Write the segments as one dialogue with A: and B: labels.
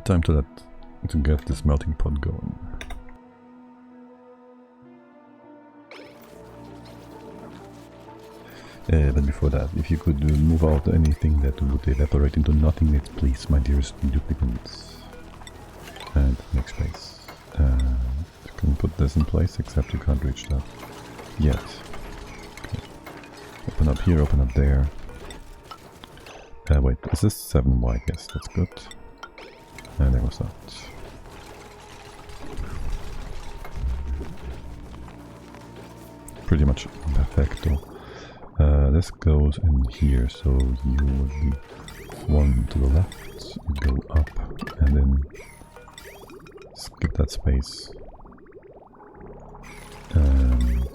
A: Time to get this melting pot going. But before that, if you could move out anything that would evaporate into nothingness, please, my dearest duplicates. And make space. You can put this in place, except you can't reach that yet. Okay. Open up here, open up there. Wait, is this 7 wide? Yes, that's good. And there goes that. Pretty much perfecto. This goes in here, so you will be one to the left, go up, and then skip that space. And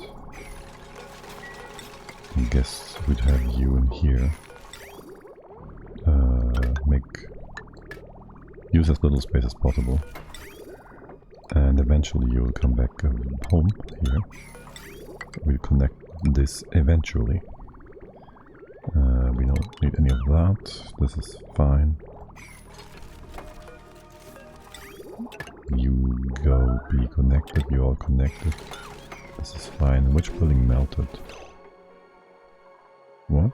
A: I guess we'd have you in here. Use as little space as possible. And eventually you will come back home here. We'll connect this eventually. We don't need any of that. This is fine. You go be connected, you all connected. This is fine. Which building melted? What?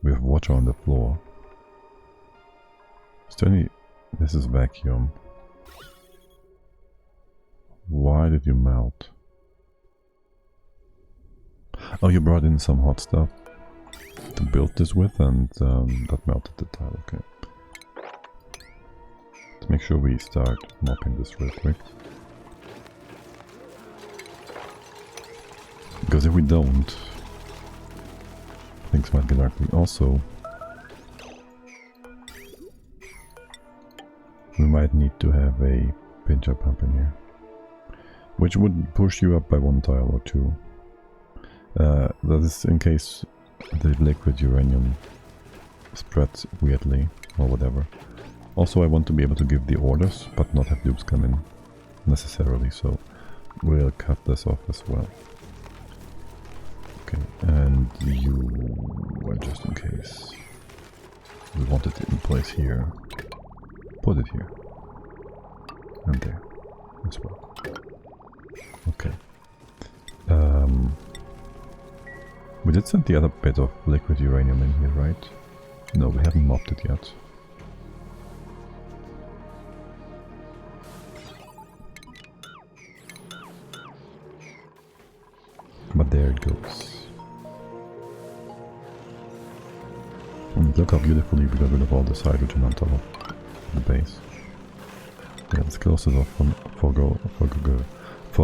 A: We have water on the floor. This is vacuum. Why did you melt? Oh, you brought in some hot stuff to build this with, and that melted the tile. Okay. Let's make sure we start mopping this real quick. Because if we don't, things might get ugly. Also, we might need to have a pincher pump in here, which would push you up by 1 tile or 2. That is in case the liquid uranium spreads weirdly or whatever. Also, I want to be able to give the orders, but not have dupes come in necessarily, so we'll cut this off as well. Okay, and you, just in case we want it in place here, put it here and there as well. Okay. We did send the other bit of liquid uranium in here, right? No, we haven't mopped it yet. But there it goes. And look how beautifully we got rid of all this hydrogen on top of the base. Yeah, let's close it off for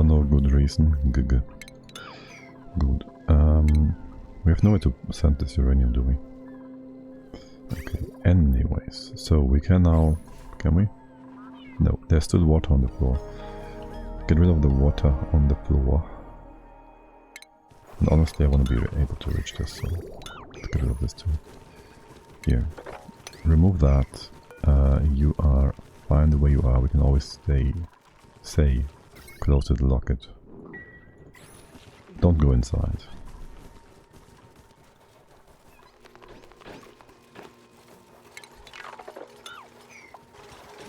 A: no good reason. Good. We have nowhere to send this uranium, do we? Okay, anyways, so we can now... Can we? No, there's still water on the floor. Get rid of the water on the floor. And honestly, I want to be able to reach this, so let's get rid of this too. Here. Remove that. You are fine the way you are. We can always say, close it, lock it. Don't go inside.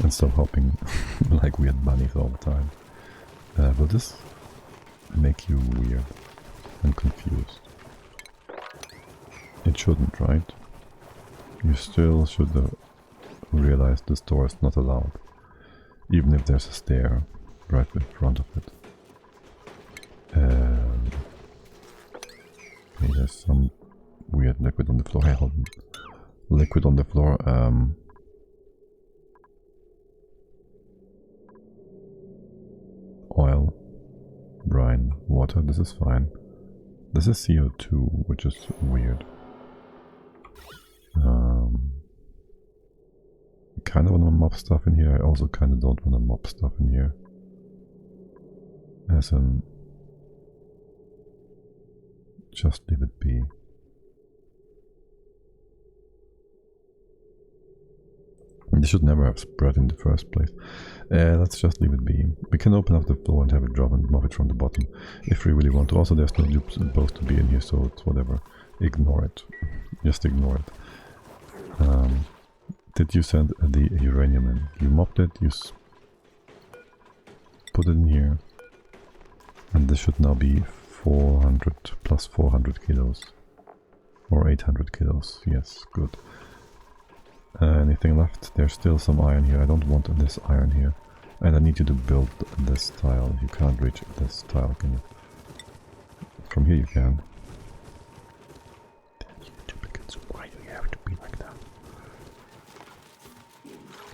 A: And stop hopping like weird bunnies all the time. Will this make you weird and confused? It shouldn't, right? You still should realize this door is not allowed, even if there's a stair right in front of it. Okay, there's some weird liquid on the floor. Hey, hold on. Liquid on the floor. Oil, brine, water. This is fine. This is CO2, which is weird. I kind of want to mop stuff in here. I also kind of don't want to mop stuff in here. As in, just leave it be. This should never have spread in the first place. Let's just leave it be. We can open up the floor and have it drop and mop it from the bottom if we really want to. Also, there's no dupes supposed to be in here, so it's whatever. ignore it. Just ignore it. Did you send the uranium in? You mopped it, you put it in here. And this should now be 400 plus 400 kilos. Or 800 kilos, yes, good. Anything left? There's still some iron here. I don't want this iron here. And I need you to build this tile. You can't reach this tile, can you? From here you can. Why do you have to be like that?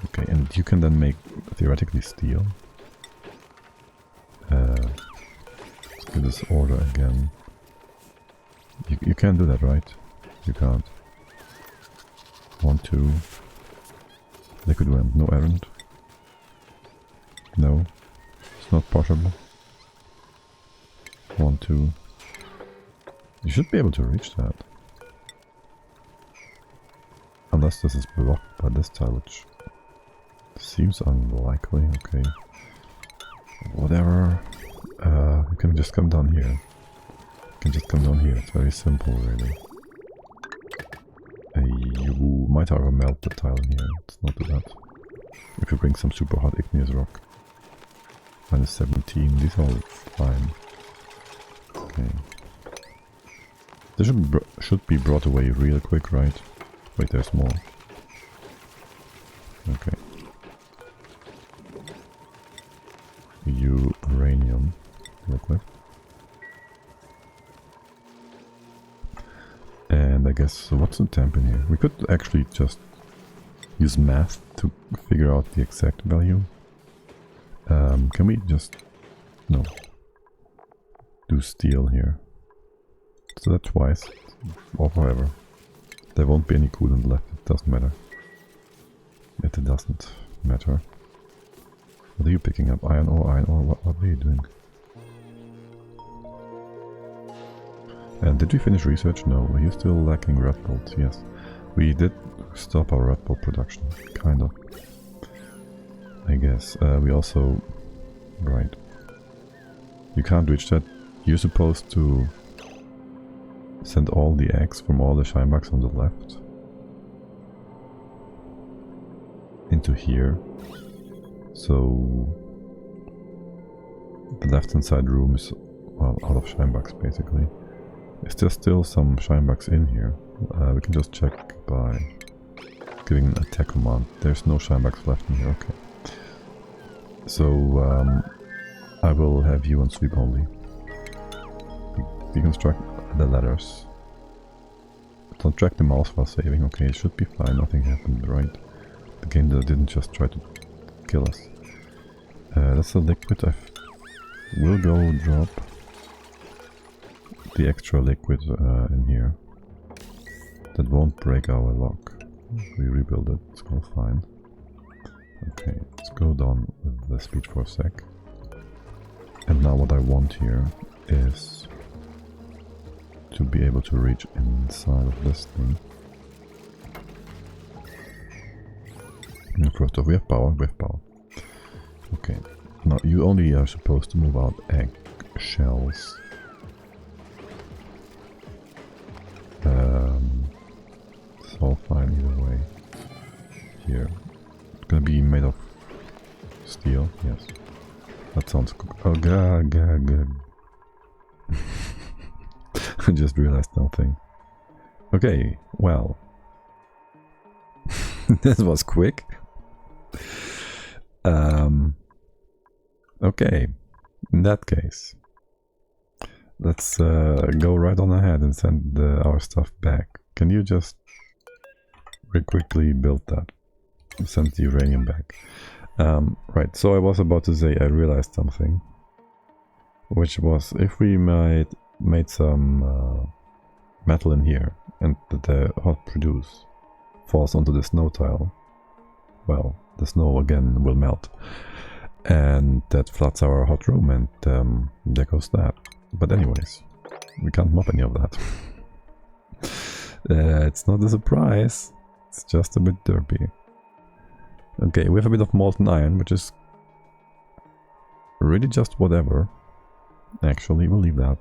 A: Okay, and you can then make theoretically steel. Let's give this order again. You can't do that, right? You can't. 1, 2. Liquid wind, no errand. No, it's not possible. 1, 2. You should be able to reach that. Unless this is blocked by this tile, which seems unlikely. Okay. Whatever. You can just come down here. You can just come down here. It's very simple, really. You might however melt the tile in here. Let's not do that. If you bring some super hot igneous rock. Minus 17. These are all fine. Okay. This should be brought away real quick, right? Wait, there's more. Okay. Uranium. Real quick. And I guess, what's the temp in here? We could actually just use math to figure out the exact value. Can we just... no. Do steel here. So that's twice. Or however. There won't be any coolant left, it doesn't matter. It doesn't matter. What are you picking up? Iron ore, what are you doing? And did we finish research? No, are you still lacking red bolts? Yes. We did stop our red bolt production, kind of. I guess. We also... right. You can't reach that. You're supposed to send all the eggs from all the shinebugs on the left into here. So the left hand side room is, well, out of shinebugs basically. Is there still some shinebugs in here? We can just check by giving an attack command. There's no shinebugs left in here, okay. So I will have you on sweep only. Deconstruct the ladders. Don't track the mouse while saving. Okay, it should be fine. Nothing happened, right? The game didn't just try to kill us. That's a liquid. I will go drop the extra liquid in here. That won't break our lock. We rebuild it. It's all fine. Okay, let's go down with the speed for a sec. And now what I want here is to be able to reach inside of this thing. And first off, we have power, Okay, now you only are supposed to move out egg shells. It's all fine either way. Here. It's gonna be made of steel, yes. That sounds good. Oh god. I just realized something. Okay, well. This was quick. Okay, in that case, let's go right on ahead and send our stuff back. Can you just very quickly build that? Send the uranium back. Right, so I was about to say I realized something. Which was, if we made some metal in here and the hot produce falls onto the snow tile, well, the snow again will melt. And that floods our hot room and there goes that. But anyways, we can't mop any of that. It's not a surprise, it's just a bit derpy. Okay, we have a bit of molten iron, which is really just whatever. Actually, we'll leave that.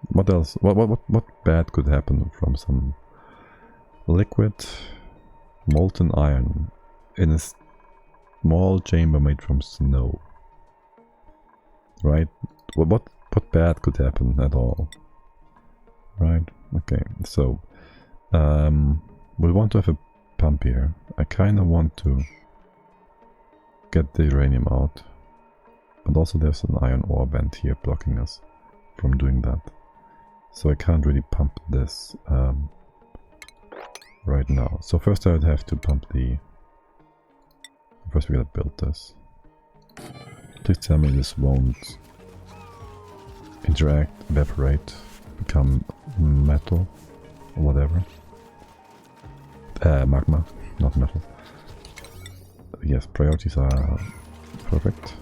A: What else? What bad could happen from some liquid molten iron in a small chamber made from snow? Right? What bad could happen at all? Right? Okay, so we want to have a pump here. I kind of want to get the uranium out, but also there's an iron ore vent here blocking us from doing that. So I can't really pump this right now. So first I would have to pump the... First we gotta build this. Please tell me this won't interact, evaporate, become metal or whatever. Magma, not metal. Yes, priorities are perfect.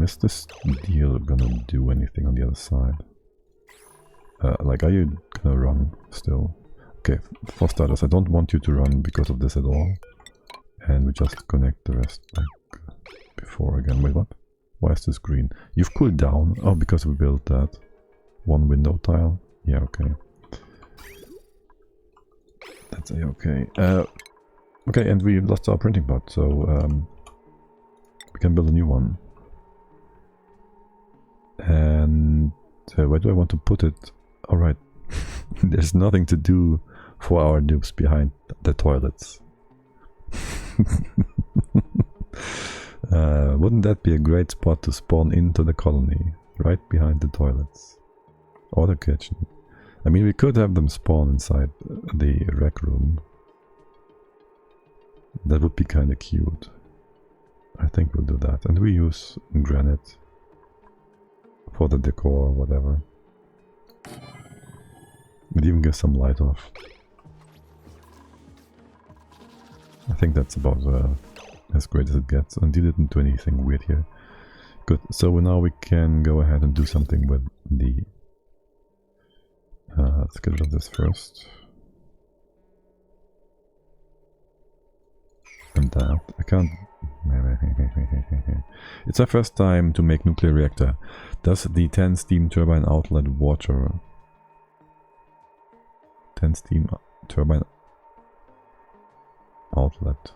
A: Is this deal gonna do anything on the other side? Like, are you gonna run still? Okay, for starters, I don't want you to run because of this at all. And we just connect the rest like before again. Wait, what? Why is this green? You've cooled down. Oh, because we built that one window tile. Yeah, okay. That's okay. Okay, and we lost our printing pot, so we can build a new one. And where do I want to put it? Alright, there's nothing to do for our noobs behind the toilets. Wouldn't that be a great spot to spawn into the colony? Right behind the toilets. Or the kitchen. I mean, we could have them spawn inside the rec room. That would be kind of cute. I think we'll do that. And we use granite for the decor or whatever. We'd even get some light off. I think that's about as great as it gets. And you didn't do anything weird here. Good. So now we can go ahead and do something with the... let's get rid of this first. And that. I can't... It's our first time to make nuclear reactor. Does the 10 steam turbine outlet water... 10 steam turbine outlet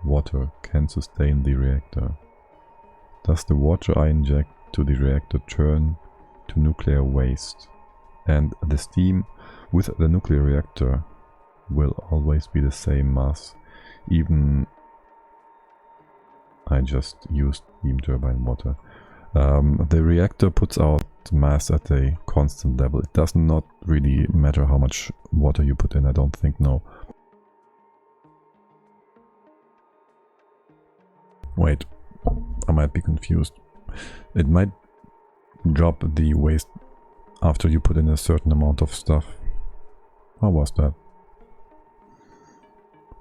A: water can sustain the reactor? Does the water I inject to the reactor turn to nuclear waste? And the steam with the nuclear reactor will always be the same mass, even I just used steam turbine water. The reactor puts out mass at a constant level. It does not really matter how much water you put in, I don't think, no. Wait, I might be confused. It might drop the waste after you put in a certain amount of stuff. How was that?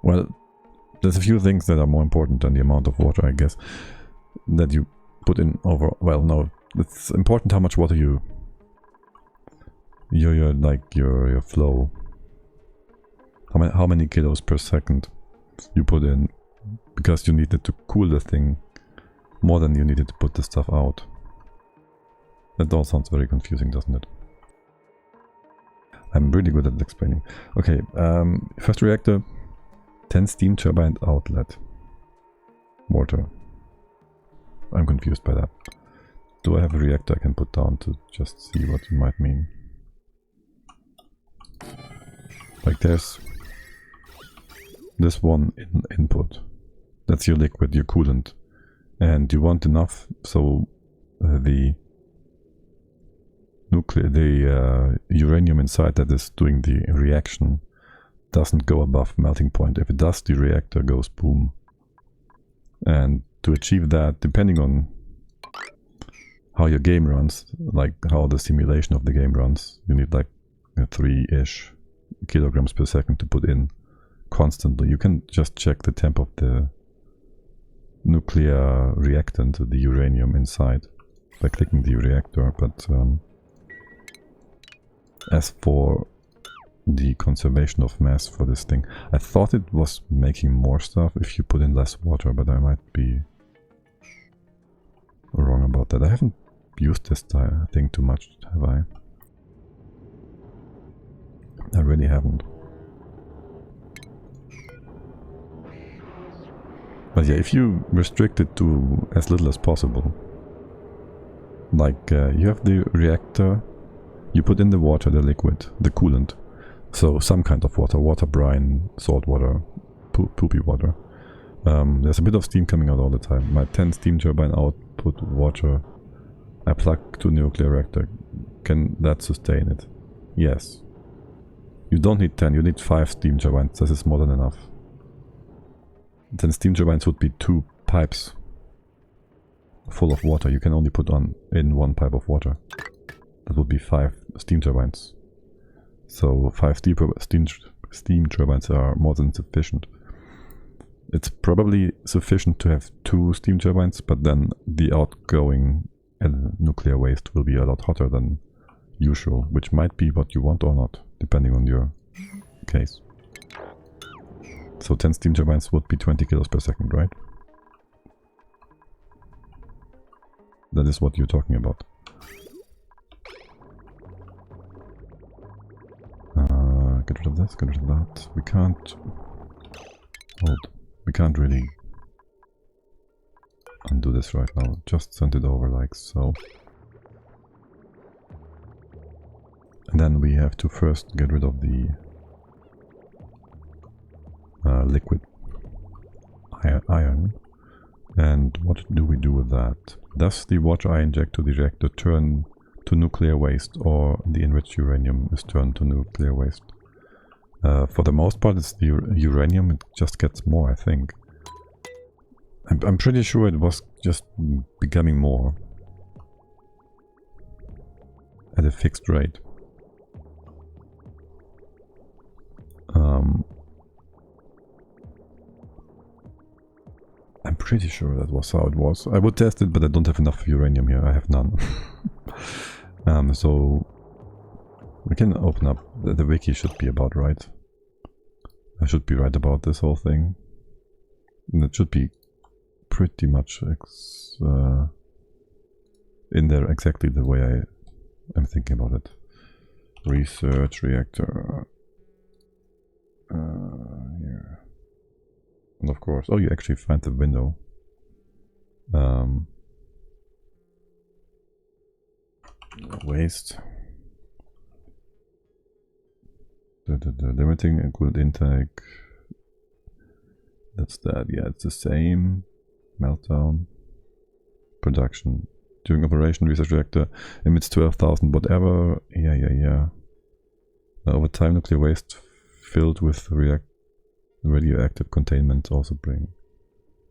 A: Well, there's a few things that are more important than the amount of water, I guess, that you put in over... Well, no, it's important how much water your flow. How many kilos per second you put in, because you needed to cool the thing more than you needed to put the stuff out. That all sounds very confusing, doesn't it? I'm really good at explaining. Okay, first reactor, 10 steam turbine outlet. Water. I'm confused by that. Do I have a reactor I can put down to just see what it might mean? Like there's this one input. That's your liquid, your coolant. And you want enough so the uranium inside that is doing the reaction doesn't go above melting point. If it does, the reactor goes boom. And to achieve that, depending on how your game runs, like how the simulation of the game runs, you need like 3-ish kilograms per second to put in constantly. You can just check the temp of the nuclear reactant, the uranium inside, by clicking the reactor, but as for the conservation of mass for this thing, I thought it was making more stuff if you put in less water, but I might be wrong about that. I haven't used this thing too much, have I? I really haven't. But yeah, if you restrict it to as little as possible, like you have the reactor, you put in the water, the liquid, the coolant, so some kind of water, water brine, salt water, poopy water. There's a bit of steam coming out all the time. My 10 steam turbine output water I plug to nuclear reactor. Can that sustain it? Yes. You don't need 10, you need 5 steam turbines. This is more than enough. 10 steam turbines would be 2 pipes full of water. You can only put in 1 pipe of water. That would be 5 steam turbines. So 5 steam turbines are more than sufficient. It's probably sufficient to have 2 steam turbines, but then the outgoing nuclear waste will be a lot hotter than usual, which might be what you want or not, depending on your case. So 10 steam turbines would be 20 kilos per second, right? That is what you're talking about. Get rid of this, get rid of that. We can't... Hold. We can't really undo this right now. Just send it over like so. And then we have to first get rid of the liquid iron. And what do we do with that? Does the water I inject to the reactor turn to nuclear waste, or the enriched uranium is turned to nuclear waste? For the most part it's the uranium, it just gets more, I think. I'm pretty sure it was just becoming more at a fixed rate. I'm pretty sure that was how it was. I would test it, but I don't have enough uranium here. I have none. So we can open up. The wiki should be about right. I should be right about this whole thing. And it should be pretty much in there exactly the way I'm thinking about it. Research reactor. Here. And of course, oh, you actually find the window. Waste. The limiting and coolant intake. That's that. Yeah, it's the same. Meltdown. Production. During operation, research reactor emits 12,000 whatever. Yeah. Over time, nuclear waste filled with radioactive containment also bring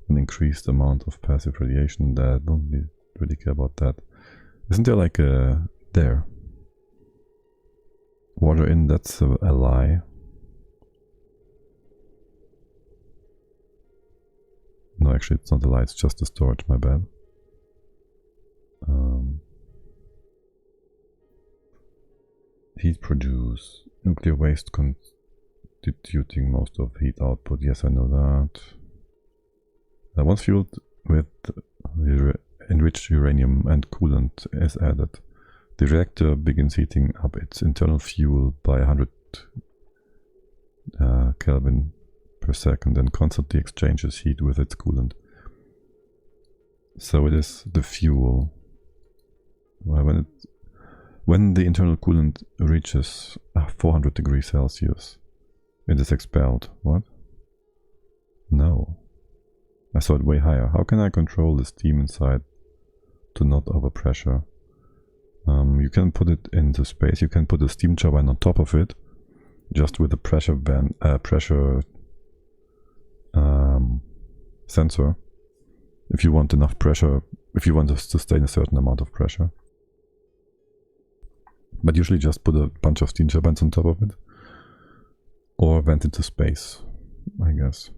A: an increased amount of passive radiation. That don't really care about that. Isn't there like a there? Water in, that's a lie. No, actually it's not a lie, it's just a storage, my bad. Heat produce. Nuclear waste constituting most of heat output. Yes, I know that. Once fueled with enriched uranium and coolant is added, the reactor begins heating up its internal fuel by 100 Kelvin per second and constantly exchanges heat with its coolant. So it is the fuel. When the internal coolant reaches 400 degrees Celsius, it is expelled. What? No. I saw it way higher. How can I control the steam inside to not overpressure? You can put it into space. You can put a steam turbine on top of it, just with a pressure sensor. If you want enough pressure, if you want to sustain a certain amount of pressure. But usually just put a bunch of steam turbines on top of it, or vent into space, I guess.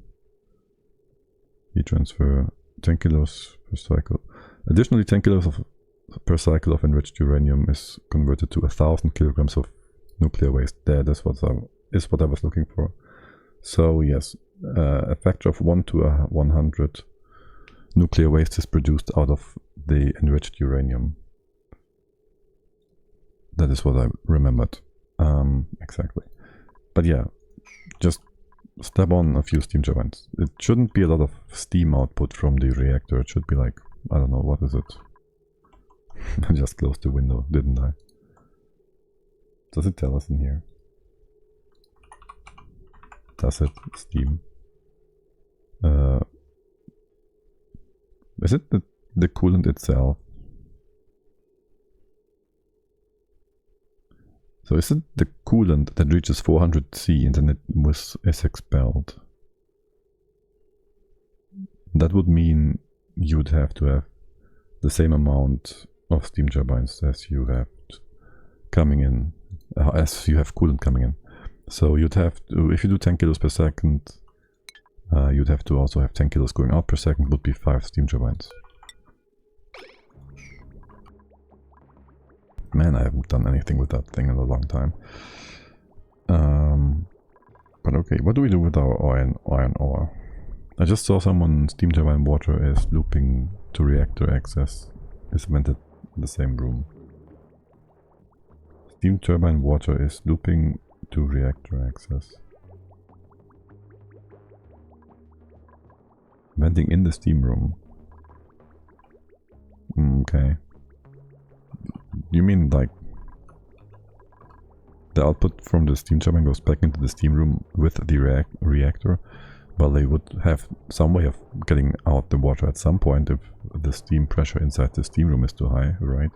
A: Heat transfer 10 kilos per cycle. Additionally, 10 kilos per cycle of enriched uranium is converted to 1,000 kilograms of nuclear waste. There, that's what is what I was looking for. So yes, a factor of 1 to 100 nuclear waste is produced out of the enriched uranium. That is what I remembered. Exactly. But yeah, just step on a few steam turbines. It shouldn't be a lot of steam output from the reactor. It should be like, I don't know, what is it? I just closed the window, didn't I? Does it tell us in here? Does it? Steam. Is it the coolant itself? So is it the coolant that reaches 400 C and then it is expelled? That would mean you'd have to have the same amount of steam turbines as you have coming in, as you have coolant coming in. So you'd have to, if you do 10 kilos per second, you'd have to also have 10 kilos going out per second, would be 5 steam turbines. Man, I haven't done anything with that thing in a long time. But okay, what do we do with our iron ore? I just saw someone steam turbine water is looping to reactor access. Is vented in the same room. Steam turbine water is looping to reactor access. Venting in the steam room. Okay. You mean like the output from the steam turbine goes back into the steam room with the reactor? Well, they would have some way of getting out the water at some point if the steam pressure inside the steam room is too high, right?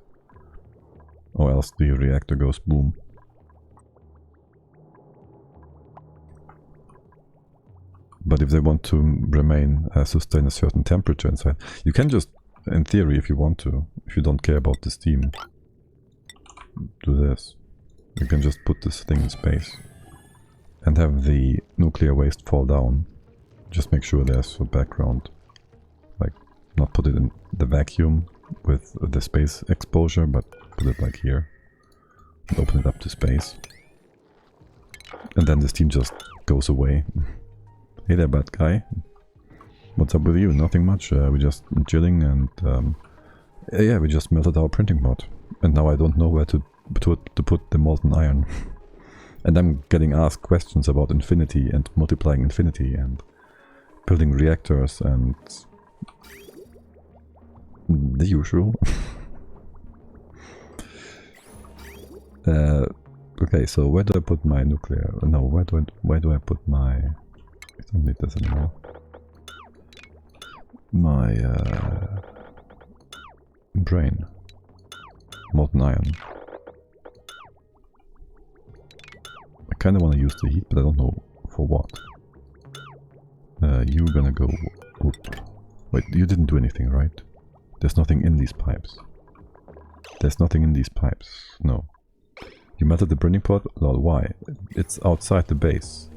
A: Or else the reactor goes boom. But if they want to remain, sustain a certain temperature inside, you can just, in theory, if you want to, if you don't care about the steam, do this. You can just put this thing in space and have the nuclear waste fall down. Just make sure there's a background, like not put it in the vacuum with the space exposure, but put it like here and open it up to space. And then the steam just goes away. Hey there, bad guy. What's up with you? Nothing much. We're just chilling and yeah, we just melted our printing pot. And now I don't know where to put the molten iron. And I'm getting asked questions about infinity and multiplying infinity and building reactors and the usual. Okay, so where do I put my nuclear? No, where do I put my? I don't need this anymore. My brain, molten iron. I kind of want to use the heat, but I don't know for what. You're gonna go... Whoop. Wait, you didn't do anything, right? There's nothing in these pipes. There's nothing in these pipes. No. You melted the printing pot? Lol, why? It's outside the base.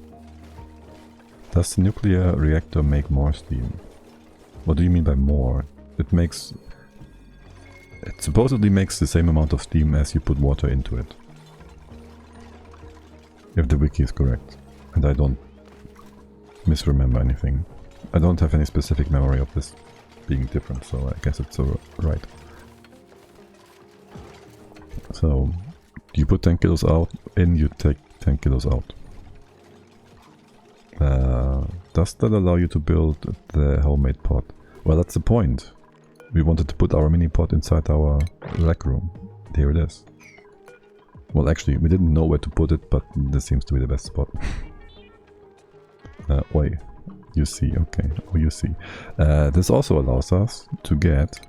A: Does the nuclear reactor make more steam? What do you mean by more? It makes... It supposedly makes the same amount of steam as you put water into it. If the wiki is correct. And I don't misremember anything. I don't have any specific memory of this being different, so I guess it's right. So, you put 10 kilos out in, you take 10 kilos out. Does that allow you to build the homemade pot? Well, that's the point. We wanted to put our mini pot inside our rec room. Here it is. Well, actually, we didn't know where to put it, but this seems to be the best spot. Wait, you see, okay, oh, you see. This also allows us to get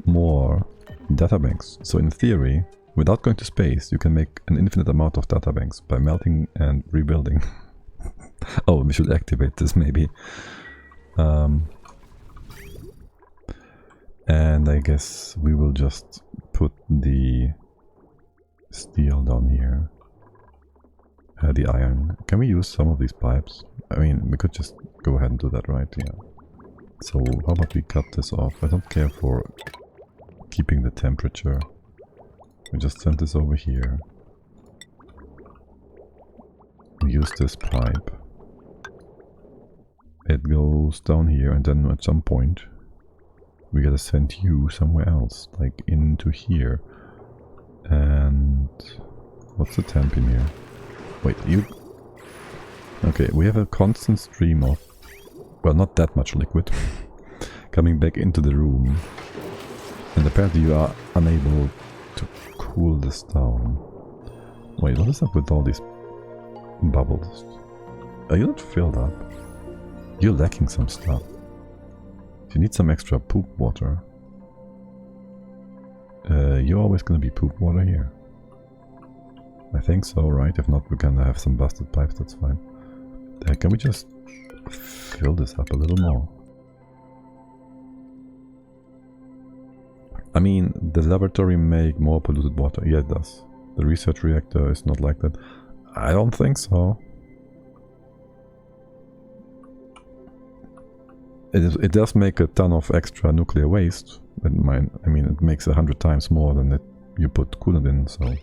A: more databanks. So in theory, without going to space, you can make an infinite amount of databanks by melting and rebuilding. Oh, we should activate this maybe. And I guess we will just put the steel down here. The iron. Can we use some of these pipes? I mean, we could just go ahead and do that, right? Yeah. So how about we cut this off? I don't care for keeping the temperature. We just send this over here. Use this pipe. It goes down here, and then at some point we gotta send you somewhere else, like into here. And what's the temp in here? Wait, you... Okay, we have a constant stream of, well, not that much liquid coming back into the room. And apparently you are unable to cool this down. Wait, what is up with all these bubbles? Are you not filled up? You're lacking some stuff. You need some extra poop water. You're always gonna be poop water here. I think so, right? If not, we're gonna have some busted pipes, that's fine. Can we just fill this up a little more? I mean, the laboratory make more polluted water. Yeah, it does. The research reactor is not like that. I don't think so. It does make a ton of extra nuclear waste. I mean, it makes 100 times more than you put coolant in, so...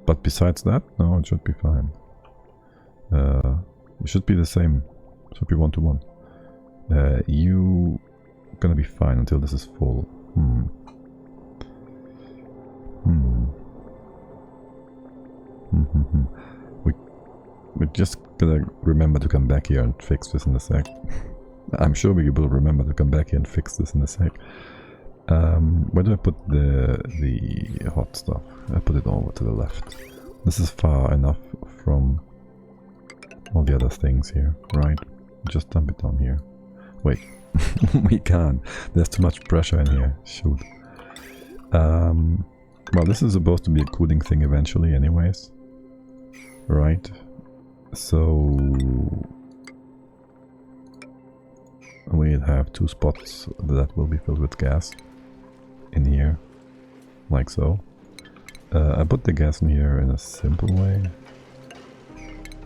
A: But besides that, no, it should be fine. It should be the same. It should be 1 to 1. You gonna be fine until this is full. We're just gonna remember to come back here and fix this in a sec. I'm sure we will remember to come back here and fix this in a sec. Where do I put the hot stuff? I put it over to the left. This is far enough from all the other things here, right? Just dump it down here. Wait, we can't. There's too much pressure in here. Shoot. Well, this is supposed to be a cooling thing eventually anyways. Right? So... we have 2 spots that will be filled with gas in here, like so. I put the gas in here in a simple way,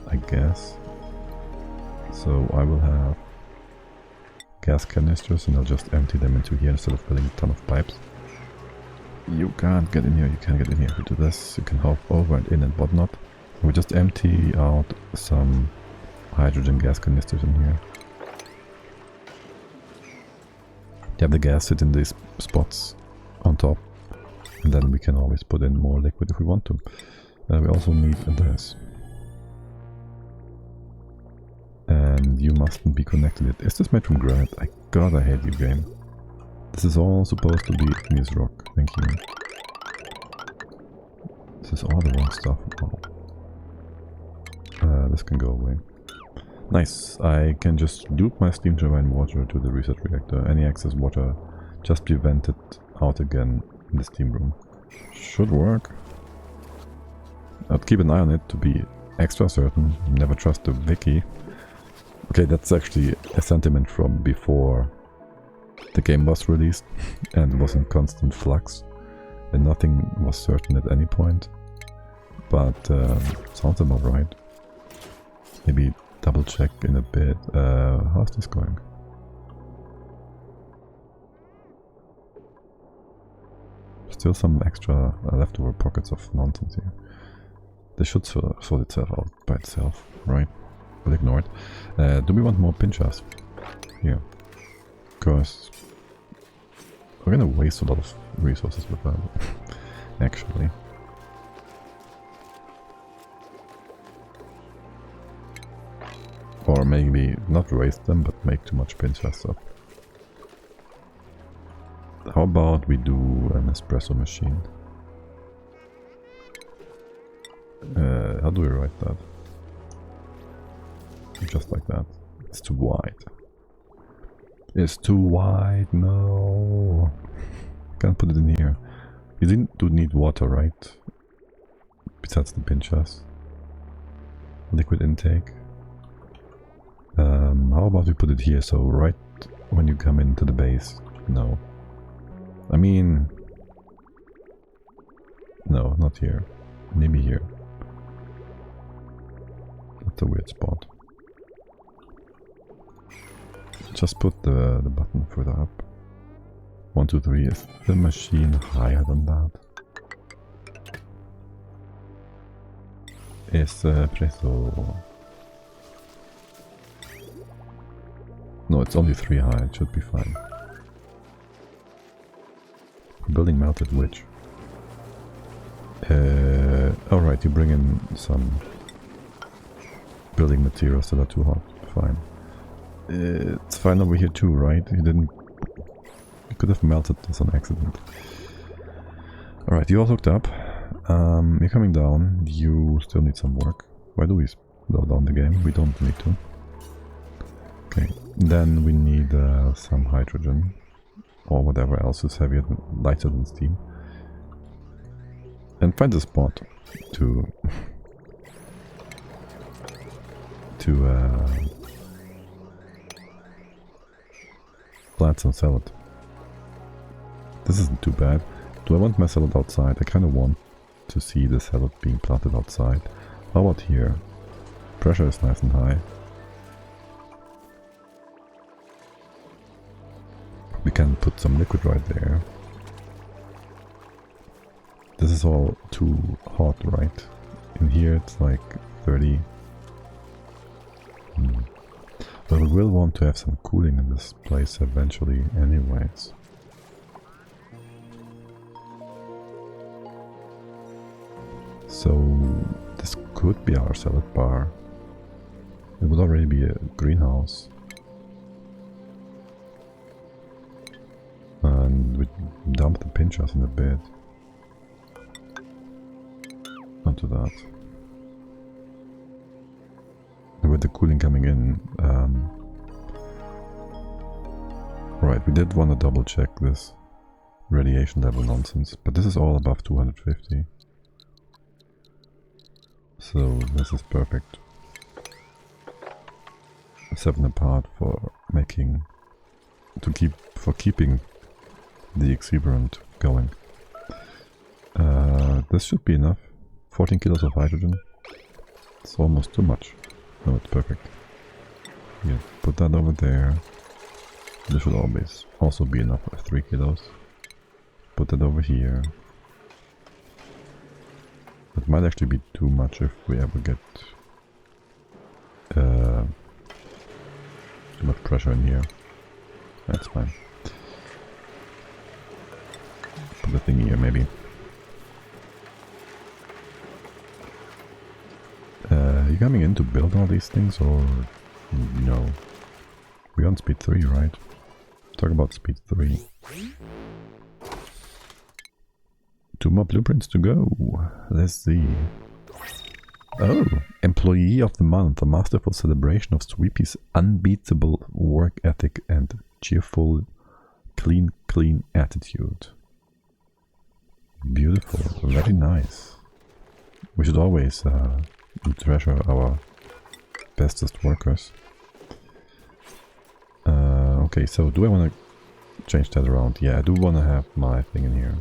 A: I guess. So I will have gas canisters and I'll just empty them into here instead of filling a ton of pipes. You can't get in here, you can't get in here. We do this, you can hop over and in and whatnot. We just empty out some hydrogen gas canisters in here. Have the gas sit in these spots on top, and then we can always put in more liquid if we want to. We also need this. And you mustn't be connected. Is this made from granite? I hate you, game. This is all supposed to be igneous rock. Thank you. This is all the wrong stuff. Oh. This can go away. Nice. I can just dupe my steam turbine water to the research reactor. Any excess water just be vented out again in the steam room. Should work. I'd keep an eye on it to be extra certain. Never trust the wiki. Okay, that's actually a sentiment from before the game was released and was in constant flux and nothing was certain at any point. But sounds about right. Maybe double check in a bit. How's this going? Still some extra leftover pockets of nonsense here. This should sort itself out by itself, right? We'll ignore it. Do we want more pinchers? Here. Because we're gonna waste a lot of resources with that, actually. Or maybe not waste them, but make too much pinchers up. How about we do an espresso machine? How do we write that? Just like that. It's too wide. It's too wide, no. Can't put it in here. You do need water, right? Besides the pinchers. Liquid intake. How about we put it here, so right when you come into the base? No. I mean... no, not here. Maybe here. That's a weird spot. Just put the button further up. 1, 2, 3. Is the machine higher than that? Espresso. No, it's only 3 high. It should be fine. Building melted witch. Alright, you bring in some building materials that are too hot. Fine. It's fine over here too, right? You didn't... You could have melted this on accident. Alright, you all hooked up. You're coming down. You still need some work. Why do we slow down the game? We don't need to. Okay, then we need some hydrogen. Or whatever else is heavier than, lighter than steam. And find a spot to plant some salad. This isn't too bad. Do I want my salad outside? I kind of want to see the salad being planted outside. How about here? Pressure is nice and high. We can put some liquid right there. This is all too hot, right? In here it's like 30. But we will want to have some cooling in this place eventually anyways. So this could be our salad bar. It would already be a greenhouse. And we dump the pinchers in a bit. Onto that. And with the cooling coming in, right, we did want to double check this radiation level nonsense, but this is all above 250. So this is perfect. 7 apart for making, keeping the exuberant going. This should be enough. 14 kilos of hydrogen. It's almost too much. No, it's perfect. Yeah, put that over there. This should always also be enough for 3 kilos. Put that over here. It might actually be too much if we ever get too much pressure in here. That's fine. Put the thing here maybe. You coming in to build all these things or no? We're on speed 3, right? Talk about speed 3. 2 more blueprints to go. Let's see. Oh! Employee of the Month. A masterful celebration of Sweepy's unbeatable work ethic and cheerful, clean attitude. Beautiful. Very nice. We should always treasure our bestest workers. Okay, so do I want to change that around? Yeah, I do want to have my thing in here.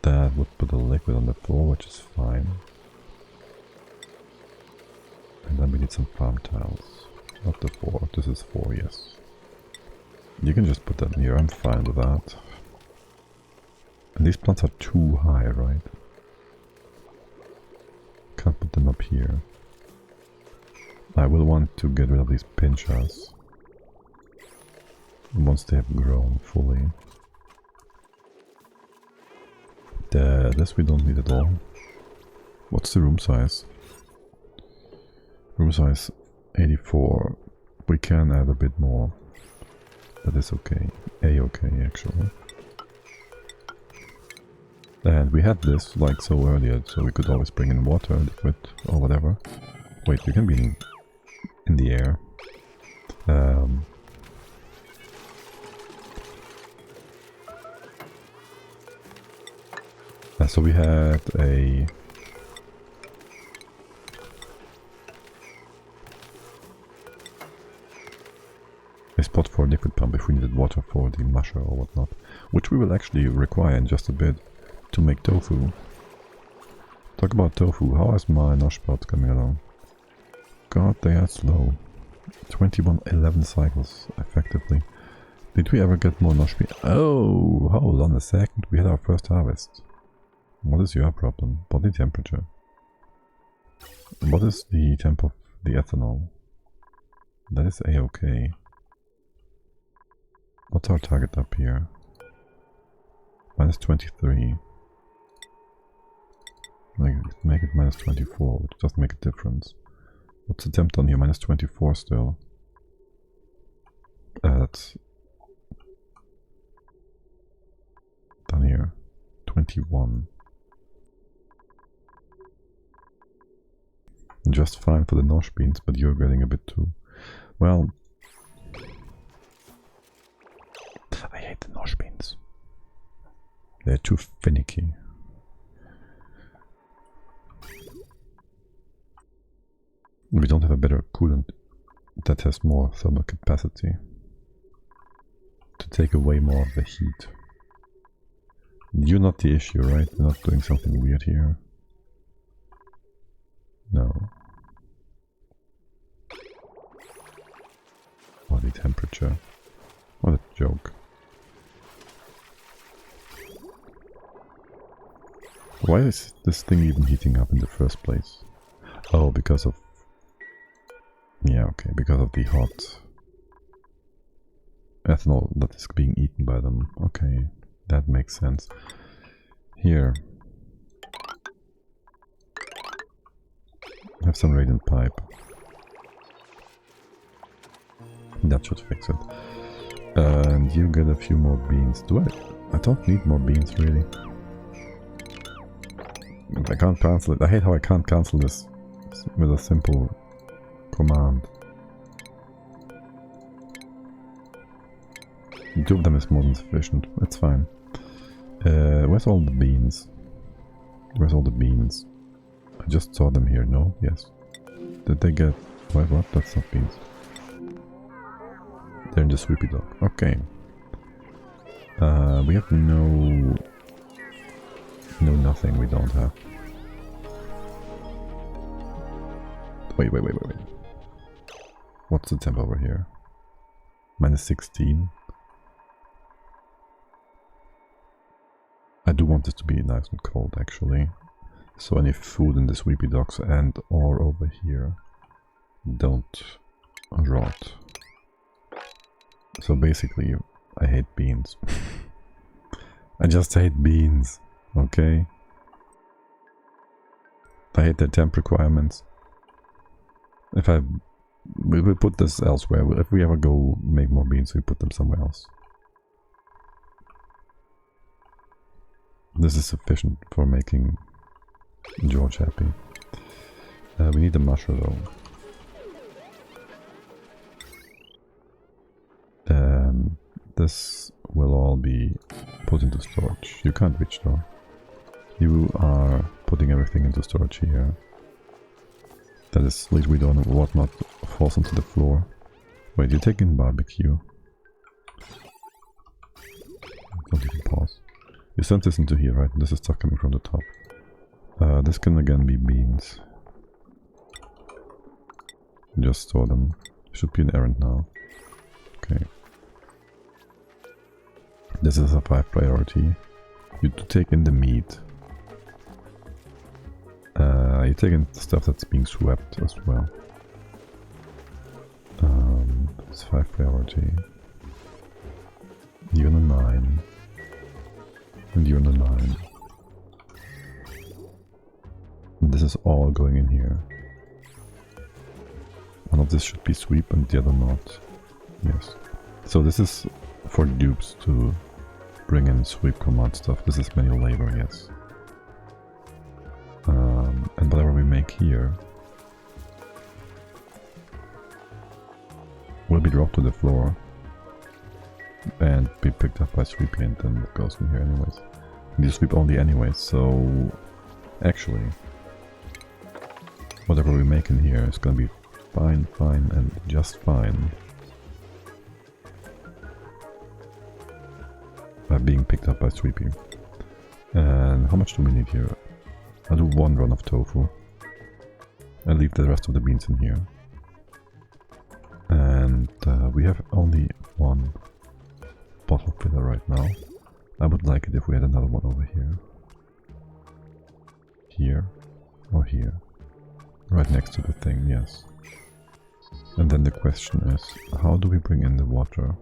A: That would put a liquid on the floor, which is fine. And then we need some farm tiles. Not the 4, this is 4, yes. You can just put that in here, I'm fine with that. And these plants are too high, right? Can't put them up here. I will want to get rid of these pinchers once they have grown fully. This we don't need at all. What's the room size? Room size 84. We can add a bit more. That is okay. A-okay actually. And we had this like so earlier, so we could always bring in water, liquid, or whatever. Wait, you can be in the air. So we had a spot for a liquid pump if we needed water for the musher or whatnot, which we will actually require in just a bit to make tofu. Talk about tofu, how is my noshpot coming along? God, they are slow. 2111 cycles, effectively. Did we ever get more noshpi? Oh, hold on a second, we had our first harvest. What is your problem? Body temperature. What is the temp of the ethanol? That is A-okay. What's our target up here? Minus 23. Make it minus 24, which doesn't make a difference. What's the temp on here? Minus 24 still. That's down here. 21. Just fine for the nosh beans, but you're getting a bit too... Well... I hate the nosh beans. They're too finicky. We don't have a better coolant that has more thermal capacity to take away more of the heat. You're not the issue, right? You're not doing something weird here. No. Body temperature. What a joke. Why is this thing even heating up in the first place? Oh, because of... Yeah, okay, because of the hot ethanol that is being eaten by them. Okay, that makes sense. Here. Have some radiant pipe. That should fix it. And you get a few more beans. Do I don't need more beans, really. I can't cancel it. I hate how I can't cancel this with a simple command. 2 of them is more than sufficient. It's fine. Where's all the beans? Where's all the beans? I just saw them here. No? Yes. Did they get... What? That's not beans. They're in the sweepy dog. Okay. We have no... No, nothing we don't have. Wait. What's the temp over here? Minus 16. I do want this to be nice and cold, actually. So any food in the sweepy docks and or over here don't rot. So basically, I hate beans. I just hate beans, okay? I hate their temp requirements. We will put this elsewhere. If we ever go make more beans, we put them somewhere else. This is sufficient for making George happy. We need a mushroom though. And this will all be put into storage. You can't reach though. You are putting everything into storage here. That is, at least we don't know what not falls onto the floor. Wait, you're taking barbecue. Don't even pause. You sent this into here, right? This is stuff coming from the top. This can again be beans. Just store them. Should be an errand now. Okay. This is a 5 priority. You to take in the meat. You take in stuff that's being swept as well. It's 5 priority. You're on a 9. And you're on a 9. And this is all going in here. One of this should be sweep and the other not. Yes. So this is for dupes to bring in sweep command stuff. This is manual labor, yes. And whatever we make here will be dropped to the floor and be picked up by sweepy, and then it goes in here anyways. And you sweep only anyways, so actually whatever we make in here is gonna be fine, and just fine. By being picked up by sweepy. And how much do we need here? I'll do 1 run of tofu. I'll leave the rest of the beans in here. And we have only 1 bottle filler right now. I would like it if we had another one over here. Here. Or here. Right next to the thing, yes. And then the question is, how do we bring in the water?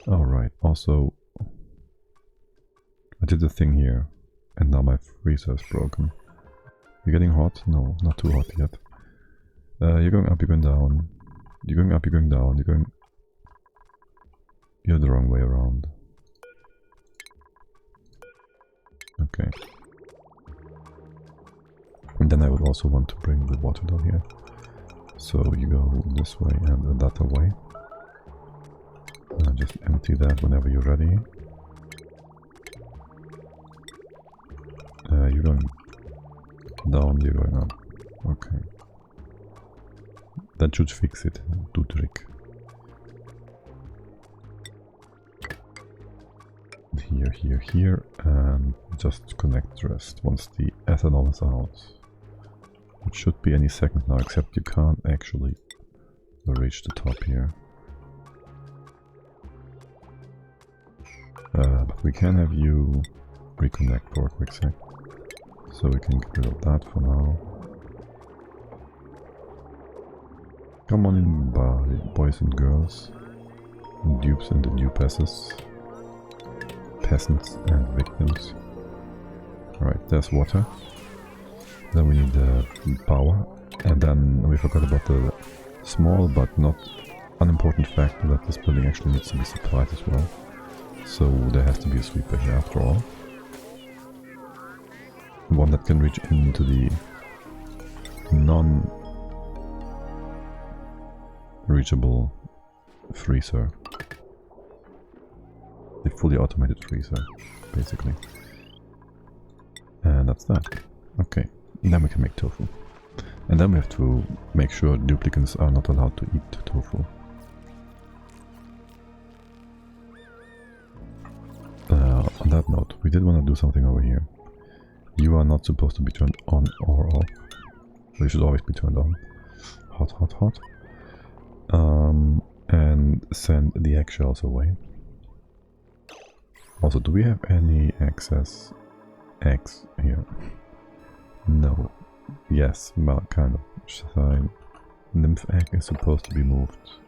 A: Alright, also I did the thing here. And now my freezer is broken. You're getting hot? No, not too hot yet. You're going up, you're going down. You're going up, you're going down. You're going... You're the wrong way around. Okay. And then I would also want to bring the water down here. So you go this way and that way. Just empty that whenever you're ready. You're going down, you're going up. Okay. That should fix it. Do trick. Here, here, here, and just connect the rest once the ethanol is out. It should be any second now, except you can't actually reach the top here. But we can have you reconnect for a quick sec. So we can get rid of that for now. Come on in, boys and girls, and dupes and the dupesses, peasants and victims. Alright, there's water. Then we need power. And then we forgot about the small but not unimportant fact that this building actually needs to be supplied as well. So there has to be a sweeper here after all. One that can reach into the non-reachable freezer. The fully automated freezer, basically. And that's that. Okay, and then we can make tofu. And then we have to make sure duplicants are not allowed to eat tofu. On that note, we did want to do something over here. You are not supposed to be turned on or off. They should always be turned on. Hot, hot, hot. And send the eggshells away. Also, do we have any excess eggs here? No. Yes, well, kind of. So, nymph egg is supposed to be moved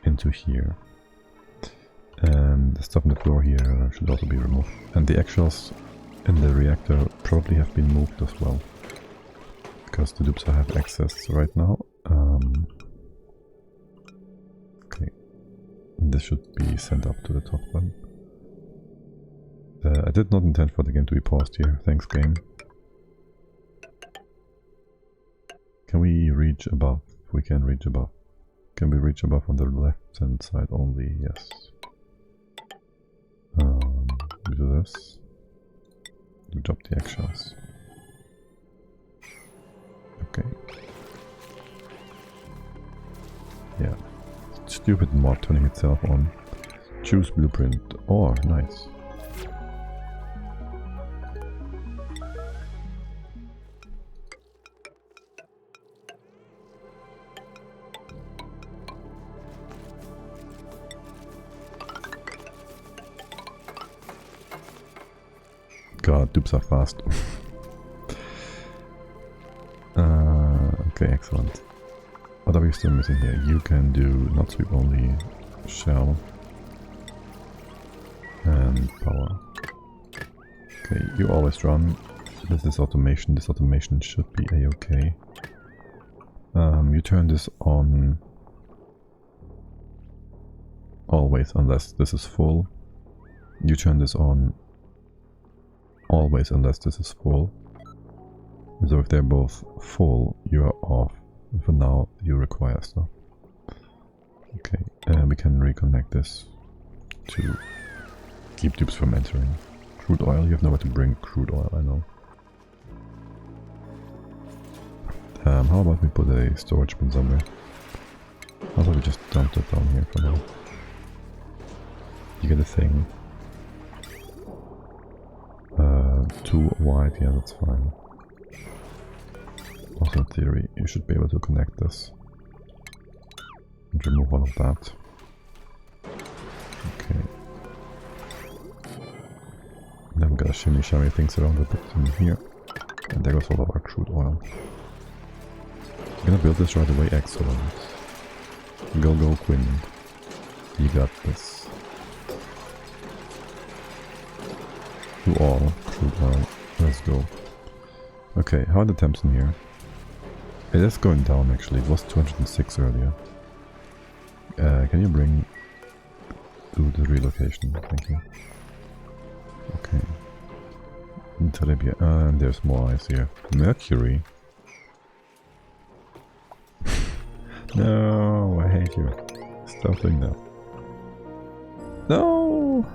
A: into here. And the stuff on the floor here should also be removed. And the eggshells in the reactor probably have been moved as well. Because the dupes have access right now. Okay. This should be sent up to the top one. I did not intend for the game to be paused here. Thanks, game. Can we reach above? We can reach above. Can we reach above on the left hand side only? Yes. We do this. We drop the eggshells. Okay. Yeah. Stupid mod turning itself on. Choose blueprint. Oh, nice. God, dupes are fast. Okay, excellent. What are we still missing here? You can do not sweep only, shell, and power. Okay, you always run. This is automation. This automation should be a-okay. You turn this on always unless this is full. You turn this on always unless this is full. So if they're both full, you are off. For now, you require stuff. Okay, we can reconnect this to keep dupes from entering. Crude oil, you have nowhere to bring crude oil, I know. How about we put a storage bin somewhere? How about we just dump it down here for now? You get a thing. Too wide, yeah, that's fine. Also in theory, you should be able to connect this. And remove all of that. Okay. Then we gotta shimmy things around a bit in here. And there goes all of our crude oil. You're gonna build this right away, excellent. Go, go, Quinn. You got this. To all. Shoot all. Let's go. Okay, how are the temps in here? It is going down actually. It was 206 earlier. Can you bring to the relocation? Thank you. Okay. Interlibia. And there's more ice here. Mercury. No, I hate you. Stop doing that. No!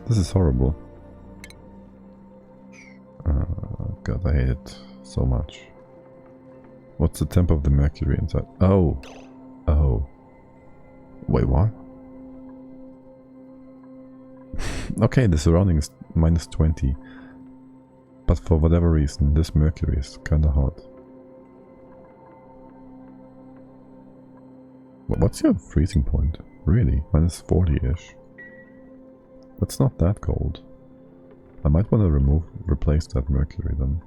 A: This is horrible. God, I hate it so much. What's the temp of the mercury inside? Oh! Oh. Wait, what? Okay, the surrounding is minus 20. But for whatever reason, this mercury is kinda hot. What's your freezing point? Really? Minus 40-ish? That's not that cold. I might want to replace that mercury then.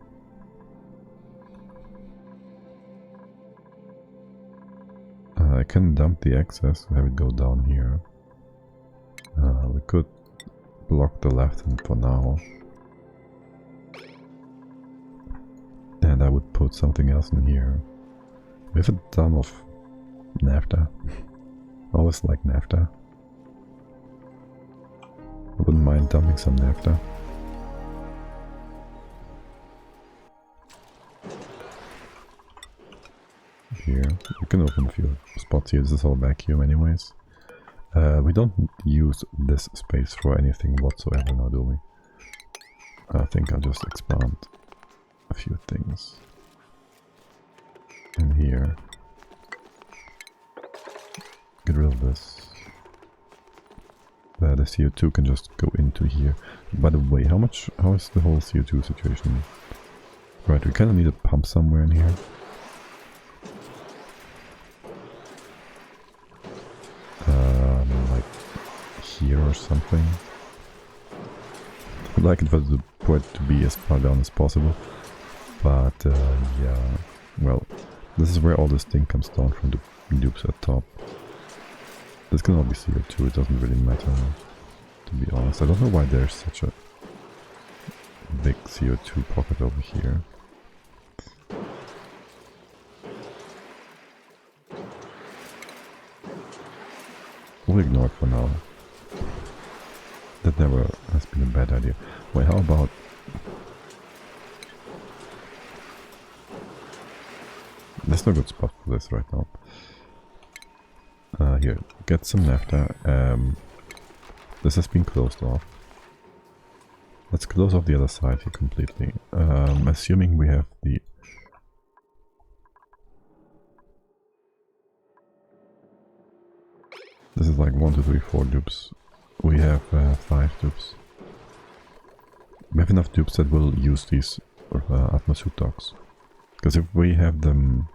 A: I can dump the excess and have it go down here. We could block the left hand for now. And I would put something else in here. We have a ton of naphtha. I always like naphtha. I wouldn't mind dumping some naphtha. Here, you can open a few spots here. This is all vacuum anyways. We don't use this space for anything whatsoever now, do we? I think I'll just expand a few things in here. Get rid of this. The CO2 can just go into here. By the way, how is the whole CO2 situation? Right, we kind of need a pump somewhere in here. Like here or something. I'd like it for the point to be as far down as possible. But yeah, well, this is where all this thing comes down from the dupes at top. This can all be CO2, it doesn't really matter, to be honest. I don't know why there's such a big CO2 pocket over here. We'll ignore it for now. That never has been a bad idea. Wait, how about... There's no good spot for this right now. Here, get some naphtha. This has been closed off. Let's close off the other side here completely. Assuming we have the... This is like 1, 2, 3, 4 dupes. We have 5 dupes. We have enough dupes that will use these atmosuit docks. Because if we have them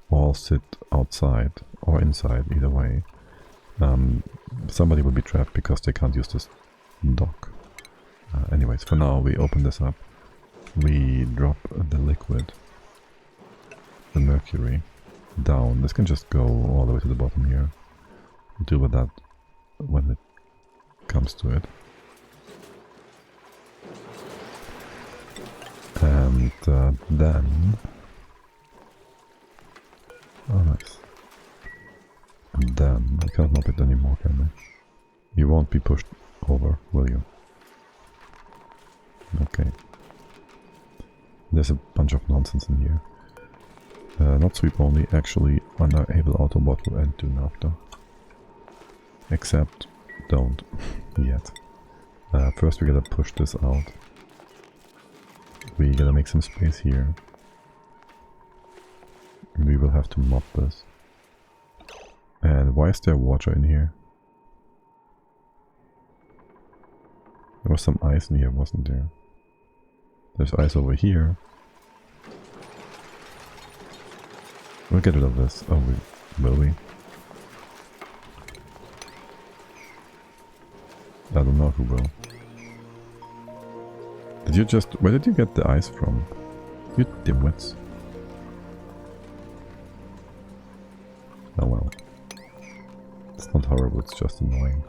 A: all sit outside or inside, either way, somebody will be trapped because they can't use this dock. Anyways, for now we open this up. We drop the liquid, the mercury, down. This can just go all the way to the bottom here. We'll deal with that when it comes to it. And then... Oh, nice. And then... I can't mop it anymore, can I? You won't be pushed over, will you? Okay. There's a bunch of nonsense in here. Not sweep only, actually unable auto bottle and do naphtha. Except, don't yet. First we gotta push this out. We gotta make some space here. We will have to mop this. And why is there water in here? There was some ice in here, wasn't there? There's ice over here. We'll get rid of this. Oh, will we? I don't know who will. Did you just... Where did you get the ice from? You dimwits. Oh well. It's not horrible, it's just annoying.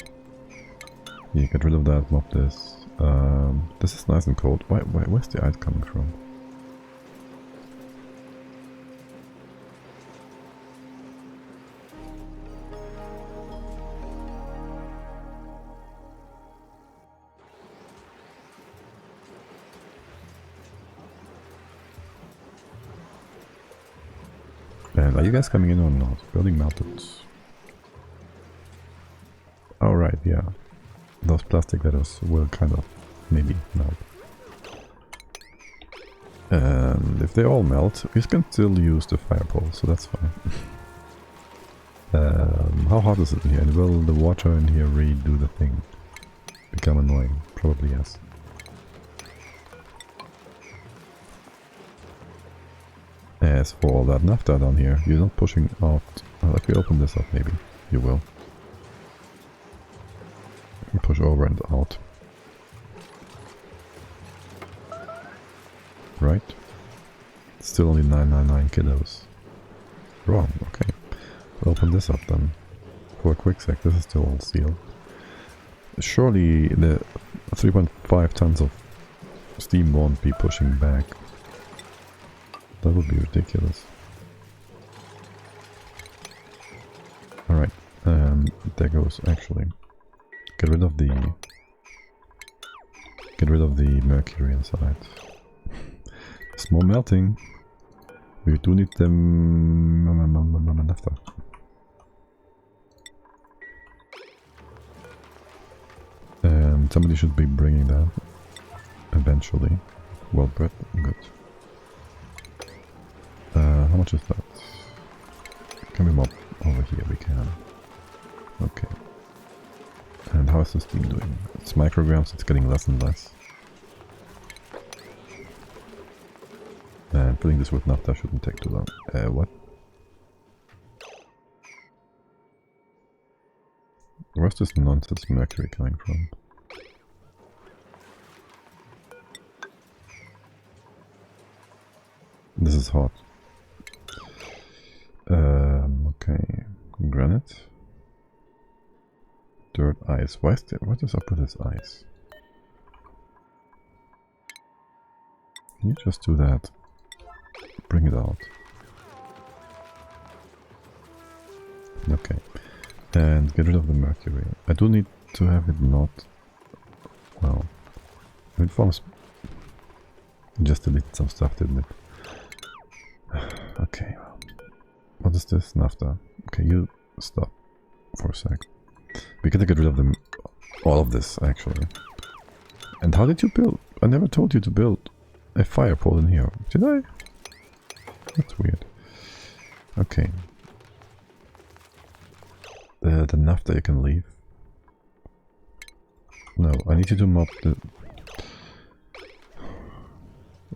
A: Yeah, get rid of that, mop this. This is nice and cold. Where's the ice coming from? And are you guys coming in or not? Building melted. Oh right, yeah. Those plastic letters will kind of maybe melt. And if they all melt, we can still use the fire pole, so that's fine. How hot is it in here? And will the water in here redo the thing? Become annoying? Probably yes. As for all that naphtha down here, you're not pushing out... if we open this up maybe, you will. You push over and out. Right? Still only 999 kilos. Wrong, okay. We'll open this up then. For a quick sec, this is still all sealed. Surely the 3.5 tons of steam won't be pushing back. That would be ridiculous. Alright, there goes actually. Get rid of the mercury inside. It's more melting. We do need them naphtha. And somebody should be bringing that eventually. Well bred, good. How much is that? Can we mob over here? We can. Okay. And how is the steam doing? It's micrograms, it's getting less and less. And filling this with naphtha shouldn't take too long. What? Where's this nonsense mercury coming from? This is hot. Okay. Granite. Dirt, ice. What is up with this ice? Can you just do that? Bring it out. Okay. And get rid of the mercury. I do need to have it not... Well... It forms... Just deleted some stuff, didn't it? Okay. What is this? Naphtha. Okay, you stop for a sec. We gotta get rid of them, all of this actually. And how did you build? I never told you to build a fire pole in here. Did I? That's weird. Okay. The naphtha you can leave. No, I need you to mop the...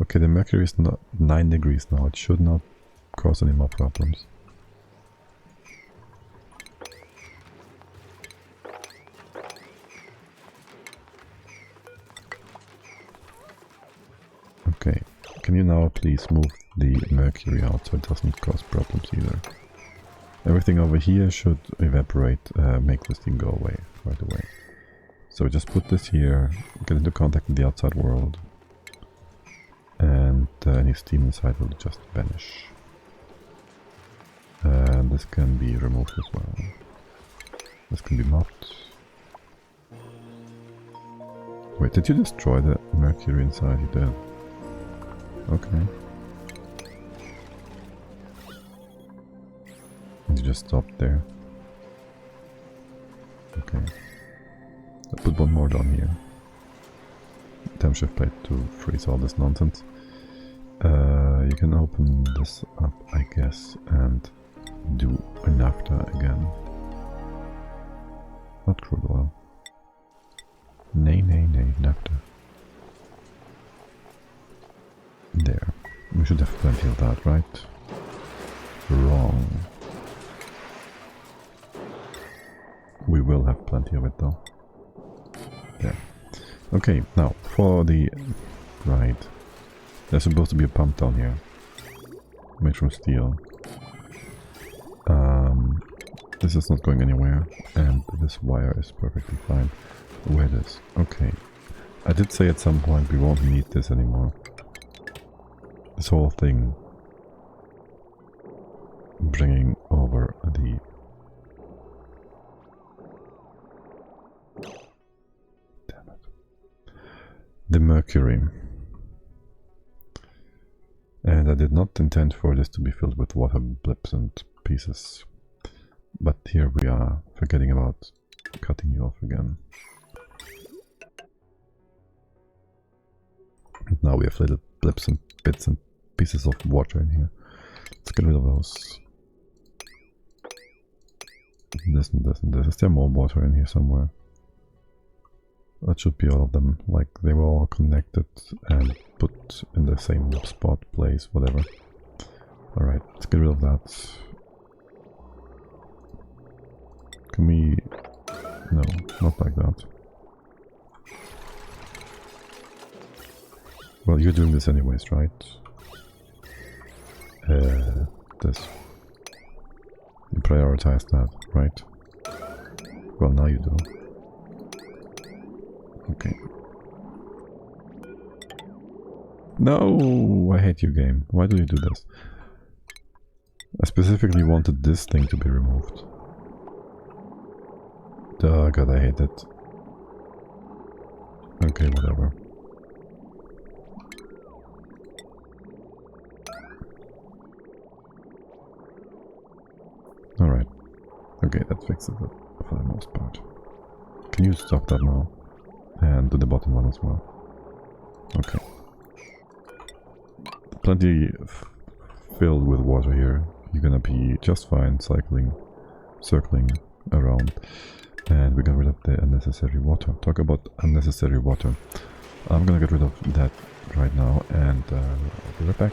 A: Okay, the mercury is not 9 degrees now. It should not cause any more problems. Okay, can you now please move the mercury out so it doesn't cause problems either? Everything over here should evaporate, make this thing go away right away. So just put this here, get into contact with the outside world, and any steam inside will just vanish. And this can be removed as well. This can be mopped. Wait, did you destroy the mercury inside? You did. Okay. And you just stopped there. Okay. I'll put one more down here. Temp shift plate to freeze all this nonsense. You can open this up, I guess, and do a naphtha again. Not crude oil. Nay, naphtha. There. We should have plenty of that, right? Wrong. We will have plenty of it though. There. Okay, now for the... Right. There's supposed to be a pump down here. Made from steel. This is not going anywhere. And this wire is perfectly fine. Where it is. Okay. I did say at some point we won't need this anymore. This whole thing bringing over the mercury. And I did not intend for this to be filled with water blips and pieces. But here we are, forgetting about cutting you off again. And now we have little blips and bits and pieces of water in here. Let's get rid of those. This and this and this. Is there more water in here somewhere? That should be all of them. Like they were all connected and put in the same spot, place, whatever. Alright, let's get rid of that. Can we... No, not like that. Well, you're doing this anyways, right? This. You prioritize that, right? Well, now you do. Okay. No! I hate you, game. Why do you do this? I specifically wanted this thing to be removed. Oh god, I hate it. Okay, whatever. Alright. Okay, that fixes it for the most part. Can you stop that now? And do the bottom one as well. Okay. Plenty filled with water here. You're gonna be just fine circling around. And we got rid of the unnecessary water. Talk about unnecessary water. I'm gonna get rid of that right now and I'll be right back.